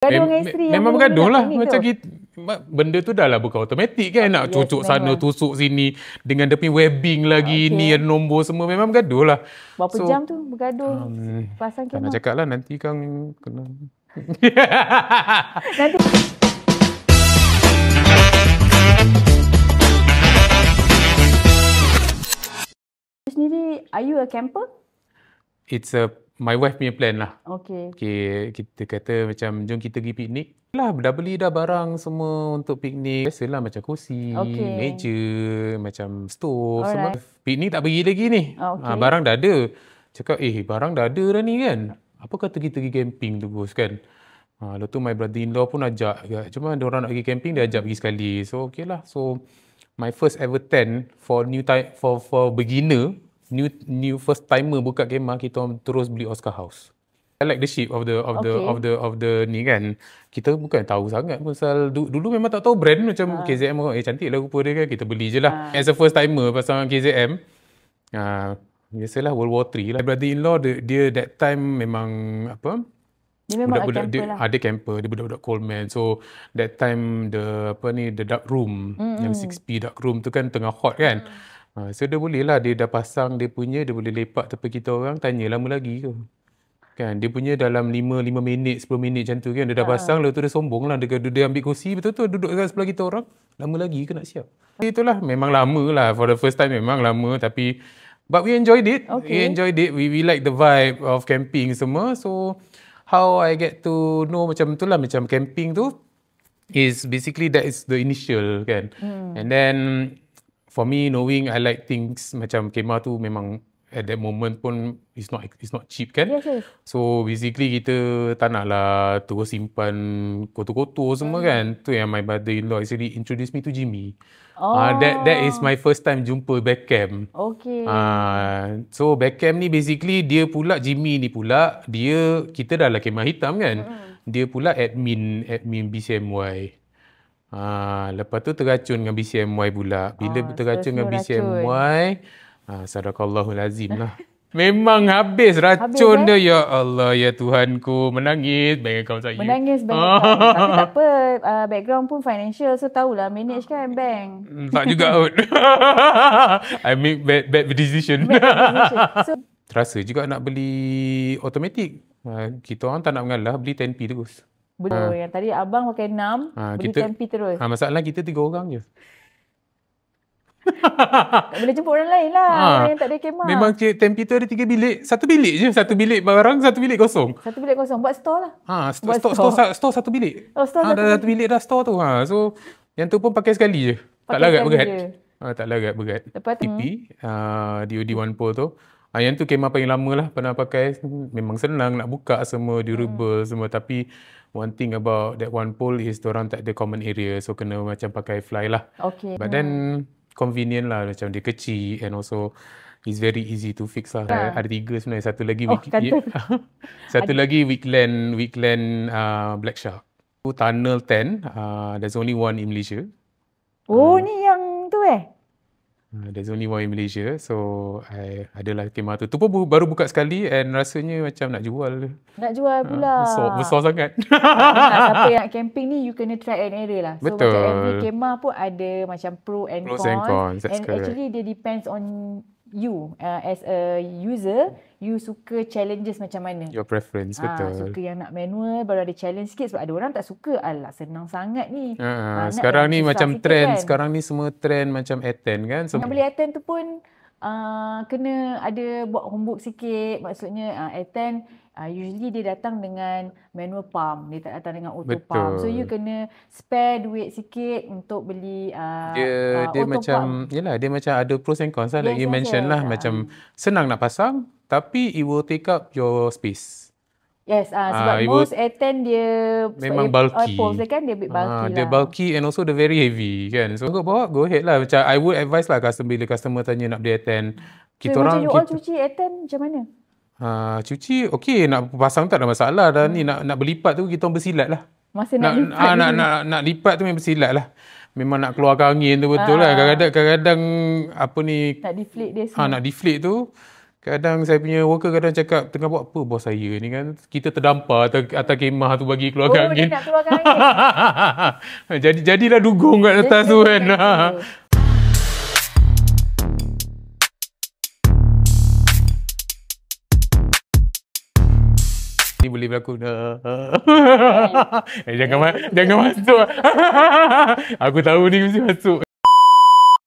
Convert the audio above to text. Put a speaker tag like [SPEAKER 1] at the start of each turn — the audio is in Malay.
[SPEAKER 1] Gaduh dengan isteri yang
[SPEAKER 2] memang
[SPEAKER 1] belum
[SPEAKER 2] bergaduh
[SPEAKER 1] minat
[SPEAKER 2] lah.
[SPEAKER 1] teknik
[SPEAKER 2] Macam
[SPEAKER 1] tu.
[SPEAKER 2] kita, benda tu dah lah bukan automatik kan. Nak
[SPEAKER 1] Yes,
[SPEAKER 2] cucuk sana,
[SPEAKER 1] manual.
[SPEAKER 2] tusuk sini. Dengan dia punya webbing lagi, ni ada nombor semua. Memang bergaduh lah.
[SPEAKER 1] Berapa
[SPEAKER 2] So,
[SPEAKER 1] jam tu bergaduh pasang
[SPEAKER 2] tak nak
[SPEAKER 1] kemah?
[SPEAKER 2] cakap lah, nanti kan kena.
[SPEAKER 1] Nanti sendiri, are you a camper?
[SPEAKER 2] It's my wife punya plan lah.
[SPEAKER 1] Okay.
[SPEAKER 2] Okay, kita kata macam jom kita pergi piknik. Lah, dah beli dah barang semua untuk piknik. Biasalah macam kursi, meja, macam stove, semua. Piknik tak pergi lagi ni. Barang dah ada. Cakap, barang dah ada dah ni kan. Apa kata kita pergi camping tu bos kan. Lepas tu my brother-in-law pun ajak juga. Cuma dia orang nak pergi camping, dia ajak pergi sekali. So, okay lah. So, my first ever tent for new time, for beginner, new first timer buka kemah, kita terus beli Oscar House. I like the shape of the ni kan. Kita bukan tahu sangat pasal dulu memang tak tahu brand macam KZM. Cantik lah rupa dia kan. Kita beli je lah. As a first timer pasal KZM. Biasalah World War 3 lah. My brother-in-law dia that time memang apa?
[SPEAKER 1] Dia memang camper lah.
[SPEAKER 2] Ada camper, dia budak-budak Coleman. So that time the dark room, yang 6P dark room tu kan tengah hot kan. So dia boleh lah, dia dah pasang dia punya, dia boleh lepak tepi kita orang, tanya lama lagi ke. Kan, dia punya dalam 5 minit, 10 minit macam tu kan. Dia dah pasang, lepas tu dia sombong lah. Dia ambil kursi, betul-betul duduk dekat sebelah kita orang. Lama lagi ke nak siap. Itulah, memang lama lah. For the first time memang lama. Tapi, but we enjoyed it. We enjoyed it. We like the vibe of camping semua. So, how I get to know macam tu lah. Macam camping tu, is basically that is the initial kan. And then, for me, knowing I like things macam kemah tu memang at that moment pun it's not cheap kan.
[SPEAKER 1] Yes.
[SPEAKER 2] So basically kita tak nak lah terus simpan kotor-kotor semua kan. Tu yang my brother-in-law actually introduced me to Jimmy. That is my first time jumpa Beckham.
[SPEAKER 1] Okay.
[SPEAKER 2] So Beckham ni basically dia pula, Jimmy ni pula, kita dah lah kemah hitam kan. Dia pula admin BCMY. Lepas tu terracun dengan BCMY pula. Bila terracun dengan BCMY, sadaqallahul azim lah. Memang habis racun dia. Ya Allah, ya Tuhanku. Menangis bank account saya.
[SPEAKER 1] Menangis bank account. Tapi tak apa. Background pun financial. So tahulah manage kan bank.
[SPEAKER 2] Tak juga out. I make bad decision.
[SPEAKER 1] So,
[SPEAKER 2] terasa juga nak beli automatic. Kita orang tak nak mengalah, beli 10P terus.
[SPEAKER 1] Betul. Yang tadi abang pakai 6, beli 10P terus.
[SPEAKER 2] Masalah kita 3 orang je.
[SPEAKER 1] Tak boleh jemput orang lain lah. Orang yang tak ada kemah.
[SPEAKER 2] Memang 10P tu ada 3 bilik. 1 bilik je. 1 bilik barang, 1 bilik kosong.
[SPEAKER 1] 1 bilik kosong. Buat store lah.
[SPEAKER 2] Store 1 bilik.
[SPEAKER 1] Store
[SPEAKER 2] dah 1 bilik dah store tu. So, yang tu pun pakai sekali je. Tak larat berat. Tak larat berat.
[SPEAKER 1] Lepas tu
[SPEAKER 2] TP, DOD One Pole tu. Yang tu kemah paling lama lah pernah pakai. Memang senang nak buka semua, durable semua. Tapi, one thing about that One Pole is diorang tak ada common area. So, kena macam pakai fly lah.
[SPEAKER 1] Okay.
[SPEAKER 2] But then, convenient lah, macam dia kecil and also it's very easy to fix lah. Ada 3 sebenarnya, satu lagi satu lagi Weekland Black Shark. Tunnel 10, there's only one in Malaysia.
[SPEAKER 1] Ni yang tu
[SPEAKER 2] There's only one in Malaysia. So I adalah kemah tu. Tu pun baru buka sekali and rasanya macam nak jual.
[SPEAKER 1] Nak jual pula.
[SPEAKER 2] Besar sangat.
[SPEAKER 1] Siapa yang nak camping ni, you kena try and error lah. So
[SPEAKER 2] betul.
[SPEAKER 1] macam every kemah pun ada macam pros and cons.
[SPEAKER 2] That's
[SPEAKER 1] and
[SPEAKER 2] correct.
[SPEAKER 1] actually dia depends on you as a user. You suka challenges macam mana.
[SPEAKER 2] Your preference, betul.
[SPEAKER 1] Suka yang nak manual, baru ada challenge sikit. Sebab ada orang tak suka. Alah, senang sangat ni.
[SPEAKER 2] Sekarang ni macam trend.
[SPEAKER 1] Kan?
[SPEAKER 2] Sekarang ni semua trend macam A10 kan.
[SPEAKER 1] Nak beli A10 tu pun kena ada buat homework sikit. Maksudnya A10 usually dia datang dengan manual pump. Dia tak datang dengan auto pump. So you kena spare duit sikit untuk beli
[SPEAKER 2] dia macam pump. Yelah, dia macam ada pros and cons lah. Like you mention lah. Macam senang nak pasang, tapi it will take up your space.
[SPEAKER 1] Yes, sebab most A10 dia
[SPEAKER 2] memang bulky.
[SPEAKER 1] Dia kan dia bit bulky lah.
[SPEAKER 2] Dia bulky and also dia very heavy kan. So bawa, go ahead lah. Macam I would advise lah bila customer tanya nak beli A10.
[SPEAKER 1] Macam you all cuci A10 macam mana?
[SPEAKER 2] Cuci okey, nak pasang tak ada masalah dah. Ni nak berlipat tu kita orang bersilat lah.
[SPEAKER 1] Masa nak lipat
[SPEAKER 2] nak lipat tu memang bersilat lah. Memang nak keluarkan angin tu betul lah. Kadang-kadang apa ni,
[SPEAKER 1] nak deflate dia semua.
[SPEAKER 2] Nak deflate tu Kadang saya punya worker kadang cakap, tengah buat apa bos saya ni kan. Kita terdampar atas kemah tu bagi keluarkan angin.
[SPEAKER 1] Dia nak keluarkan angin.
[SPEAKER 2] Jadilah dugong kat atas tu kan. Ni boleh berlaku. Jangan masuk. Aku tahu ni mesti masuk.